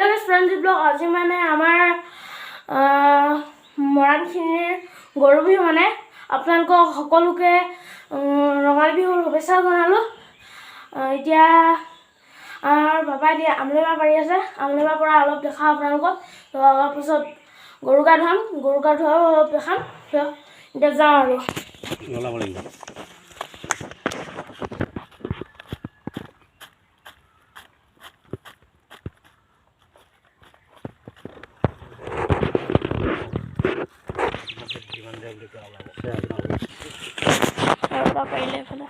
Hello' friends blog আজি মানে আমাৰ মৰাণখিনিৰ গৰু বিহু মানে আপোনালোকক সকলোকে ৰঙালী বিহুৰ শুভেচ্ছা জনালোঁ। এতিয়া আমাৰ বাবাই এতিয়া আমলেবা পাৰি আছে, আমলেবা পৰা অলপ দেখাওঁ আপোনালোকক। তো অলপ পিছত গৰু গা ধুৱাম, গৰু গা ধুৱাও অলপ দেখাম। এতিয়া যাওঁ আৰু পাৰিলে এইফালে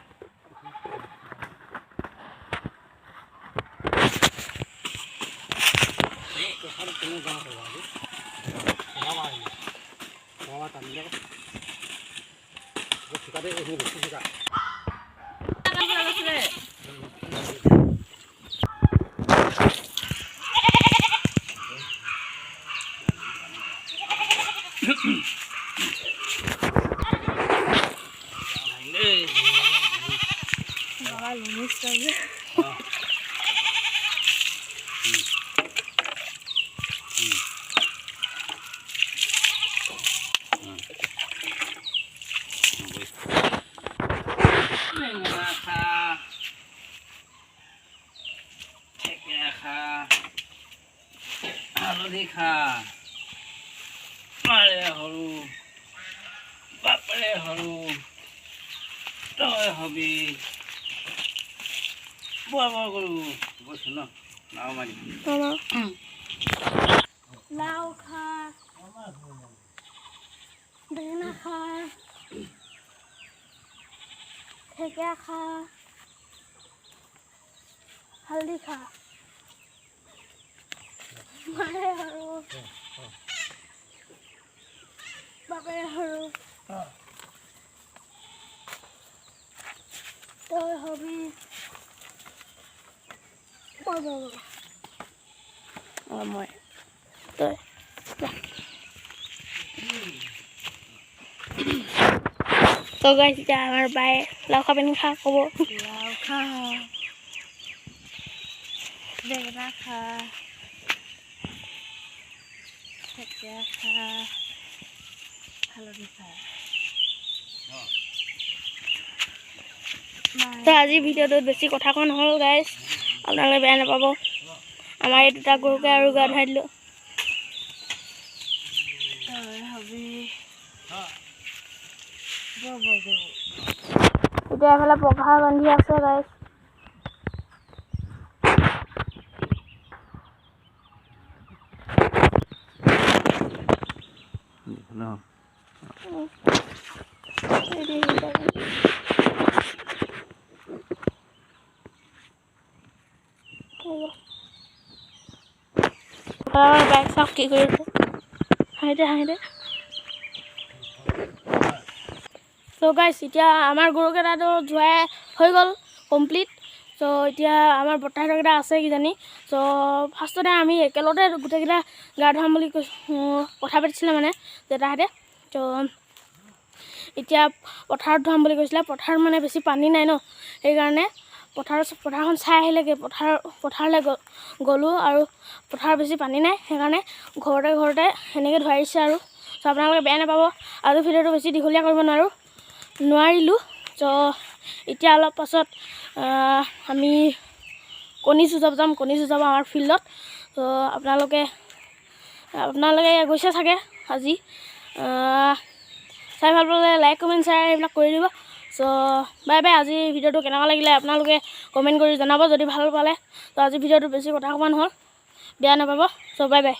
হালধি খা মাৰে সৰু বাপৰে সৰু তই হবি বৰ গৰু কৈছো ন নাও মাৰি লাও খা বেঙেনা খা ঢেকীয়া খা হালধি খা মাৰে সৰু বাপেৰে সৰু তই হবি মই তই তো গাইছ এতিয়া আমাৰ বায়ে লাও খা বেঙেনা খা ক'ব। লাও খা বেঙেনা খা ঢেকীয়া খা হালধি খা। তো আজি ভিডিঅ'টোত বেছি কথা কোৱা নহ'ল গাইছ, আপোনালোকে বেয়া নাপাব। আমাৰ এই দুটা গৰুকে আৰু গা ধুৱাই দিলোঁ। এতিয়া এফালে পঘা বান্ধি আছে গাইছ। বাইক চাওক কি কৰি আছে, হাঁহিতে চ' গাইছ এতিয়া আমাৰ গৰুকেইটাতো ধুৱাই হৈ গ'ল কমপ্লিট। চ' এতিয়া আমাৰ বৰ্তাহঁতকেইটা আছে কিজানি। চ' ফাৰ্ষ্টতে আমি একেলগতে গোটেইকেইটা গা ধুৱাম বুলি কথা পাতিছিলে মানে দেউতাহঁতে। ত' এতিয়া পথাৰত ধুৱাম বুলি কৈছিলে। পথাৰত মানে বেছি পানী নাই ন, সেইকাৰণে পথাৰখন চাই আহিলেগৈ। পথাৰলৈ গ'লোঁ আৰু পথাৰত বেছি পানী নাই, সেইকাৰণে ঘৰতে সেনেকৈ ধুৱাই দিছে আৰু। চ' আপোনালোকে বেয়া নাপাব, আৰু ভিডিঅ'টো বেছি দীঘলীয়া কৰিব নোৱাৰিলোঁ। ত' এতিয়া অলপ পাছত আমি কণী যুঁজাব যাম, আমাৰ ফিল্ডত। ত' আপোনালোকে গৈছে চাগে আজি। চাই ভাল পালে লাইক কমেণ্ট শ্বেয়াৰ এইবিলাক কৰি দিব। চ' বাই বাই। আজি ভিডিঅ'টো কেনেকুৱা লাগিলে আপোনালোকে কমেণ্ট কৰি জনাব যদি ভাল পালে। ত' আজি ভিডিঅ'টো বেছি কথা কোৱা নহ'ল, বেয়া নাপাব। চ' বাই বাই।